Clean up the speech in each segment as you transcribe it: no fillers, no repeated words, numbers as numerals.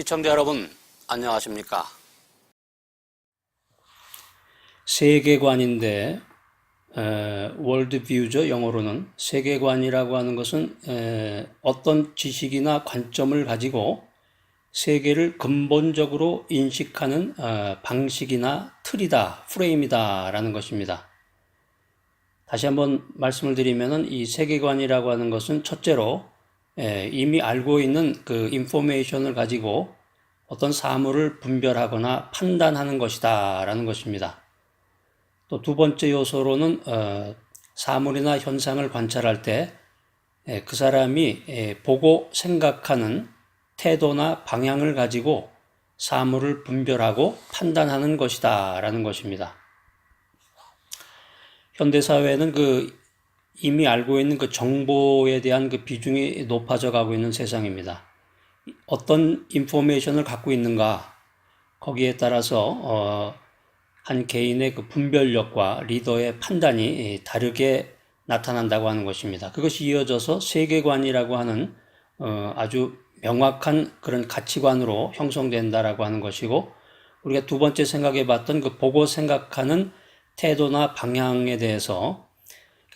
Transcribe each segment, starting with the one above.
시청자 여러분, 안녕하십니까? 세계관인데, 월드뷰죠. 영어로는. 세계관이라고 하는 것은 어떤 지식이나 관점을 가지고 세계를 근본적으로 인식하는 방식이나 틀이다, 프레임이다 라는 것입니다. 다시 한번 말씀을 드리면은 이 세계관이라고 하는 것은 첫째로 이미 알고 있는 그 인포메이션을 가지고 어떤 사물을 분별하거나 판단하는 것이다 라는 것입니다. 또 두 번째 요소로는 사물이나 현상을 관찰할 때 그 사람이 보고 생각하는 태도나 방향을 가지고 사물을 분별하고 판단하는 것이다 라는 것입니다. 현대사회는 이미 알고 있는 그 정보에 대한 그 비중이 높아져 가고 있는 세상입니다. 어떤 인포메이션을 갖고 있는가, 거기에 따라서 한 개인의 그 분별력과 리더의 판단이 다르게 나타난다고 하는 것입니다. 그것이 이어져서 세계관이라고 하는 아주 명확한 그런 가치관으로 형성된다라고 하는 것이고, 우리가 두 번째 생각해 봤던 그 보고 생각하는 태도나 방향에 대해서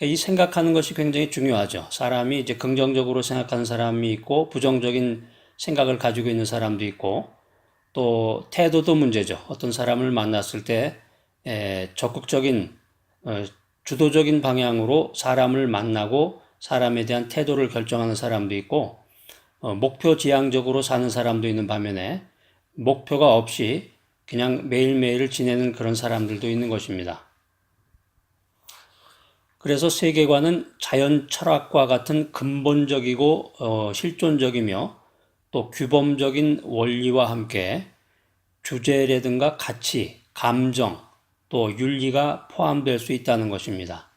이 생각하는 것이 굉장히 중요하죠. 사람이 이제 긍정적으로 생각하는 사람이 있고 부정적인 생각을 가지고 있는 사람도 있고, 또 태도도 문제죠. 어떤 사람을 만났을 때 적극적인 주도적인 방향으로 사람을 만나고 사람에 대한 태도를 결정하는 사람도 있고, 목표 지향적으로 사는 사람도 있는 반면에 목표가 없이 그냥 매일매일을 지내는 그런 사람들도 있는 것입니다. 그래서 세계관은 자연 철학과 같은 근본적이고 실존적이며 또 규범적인 원리와 함께 주제라든가 가치, 감정, 또 윤리가 포함될 수 있다는 것입니다.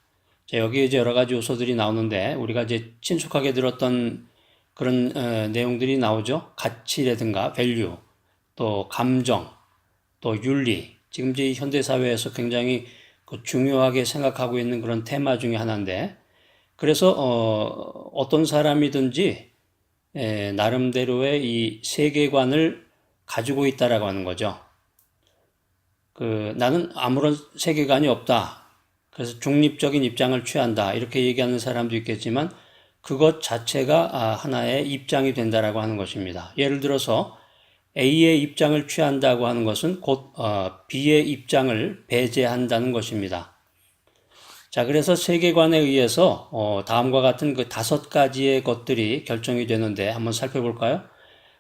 자, 여기에 이제 여러 가지 요소들이 나오는데 우리가 이제 친숙하게 들었던 그런 내용들이 나오죠. 가치라든가 밸류, 또 감정, 또 윤리. 지금 이제 현대 사회에서 굉장히 중요하게 생각하고 있는 그런 테마 중에 하나인데, 그래서 어떤 사람이든지 나름대로의 이 세계관을 가지고 있다라고 하는 거죠. 나는 아무런 세계관이 없다. 그래서 중립적인 입장을 취한다. 이렇게 얘기하는 사람도 있겠지만 그것 자체가 하나의 입장이 된다라고 하는 것입니다. 예를 들어서 A의 입장을 취한다고 하는 것은 곧 B의 입장을 배제한다는 것입니다. 자, 그래서 세계관에 의해서 다음과 같은 그 5가지의 것들이 결정이 되는데 한번 살펴볼까요?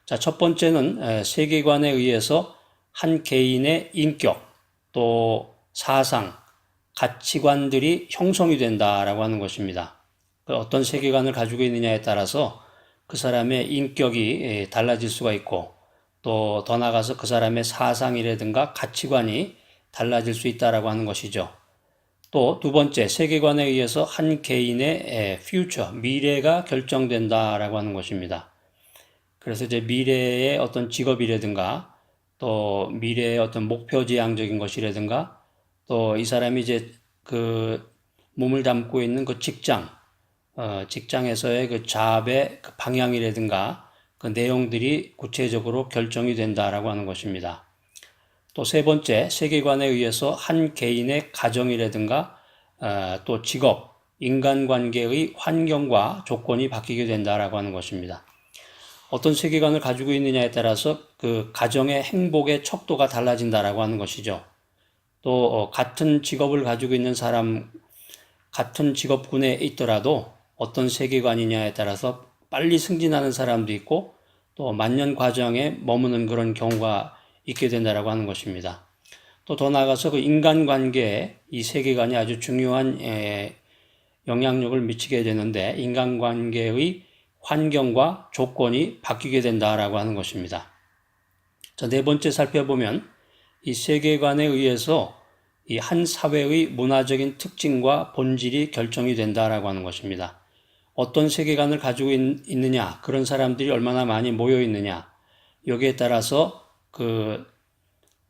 자, 첫 번째는 세계관에 의해서 한 개인의 인격, 또 사상, 가치관들이 형성이 된다라고 하는 것입니다. 어떤 세계관을 가지고 있느냐에 따라서 그 사람의 인격이 달라질 수가 있고, 또 더 나아가서 그 사람의 사상이라든가 가치관이 달라질 수 있다라고 하는 것이죠. 또 두 번째, 세계관에 의해서 한 개인의 future, 미래가 결정된다라고 하는 것입니다. 그래서 이제 미래의 어떤 직업이라든가 또 미래의 어떤 목표 지향적인 것이라든가 또 이 사람이 이제 몸을 담고 있는 그 직장에서의 그 잡의 그 방향이라든가 그 내용들이 구체적으로 결정이 된다라고 하는 것입니다. 또 세 번째, 세계관에 의해서 한 개인의 가정이라든가 또 직업, 인간관계의 환경과 조건이 바뀌게 된다라고 하는 것입니다. 어떤 세계관을 가지고 있느냐에 따라서 그 가정의 행복의 척도가 달라진다라고 하는 것이죠. 또 같은 직업을 가지고 있는 사람, 같은 직업군에 있더라도 어떤 세계관이냐에 따라서 빨리 승진하는 사람도 있고 또 만년 과정에 머무는 그런 경우가 있게 된다라고 하는 것입니다. 또 더 나아가서 그 인간관계에 이 세계관이 아주 중요한 영향력을 미치게 되는데, 인간관계의 환경과 조건이 바뀌게 된다라고 하는 것입니다. 자, 네 번째 살펴보면 이 세계관에 의해서 이 한 사회의 문화적인 특징과 본질이 결정이 된다라고 하는 것입니다. 어떤 세계관을 가지고 있느냐, 그런 사람들이 얼마나 많이 모여 있느냐, 여기에 따라서 그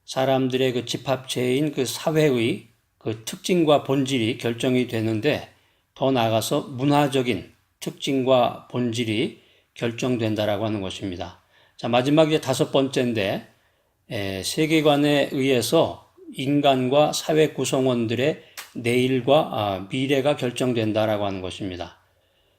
사람들의 그 집합체인 그 사회의 그 특징과 본질이 결정이 되는데, 더 나아가서 문화적인 특징과 본질이 결정된다라고 하는 것입니다. 자, 마지막 이제 다섯 번째인데, 세계관에 의해서 인간과 사회 구성원들의 내일과 미래가 결정된다라고 하는 것입니다.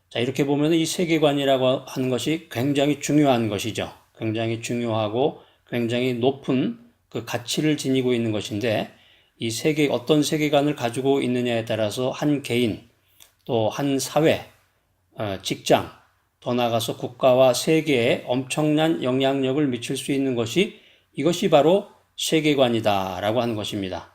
자, 이렇게 보면 이 세계관이라고 하는 것이 굉장히 중요한 것이죠. 굉장히 중요하고 굉장히 높은 그 가치를 지니고 있는 것인데, 이 어떤 세계관을 가지고 있느냐에 따라서 한 개인, 또 한 사회, 직장, 더 나아가서 국가와 세계에 엄청난 영향력을 미칠 수 있는 것이 이것이 바로 세계관이다라고 하는 것입니다.